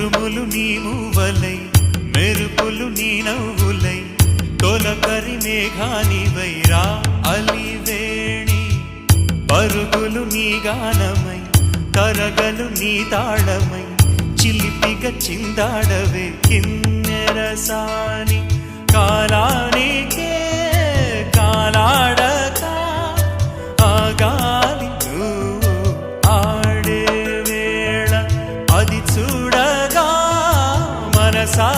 ఉరుములు నీ మూవలై మెరుపులు నీ నవ్వులై తొలకరి మేఘానివై రా అలివేణి పరుగులు నీ గానమై తరగలు నీ తాళమై చిలిపిగా చిందాడవే కిన్నెరసాని కాలానికే కాలాడక ఆగాలి నువ్వు ఆడే వేళ అది చూడగా మనసా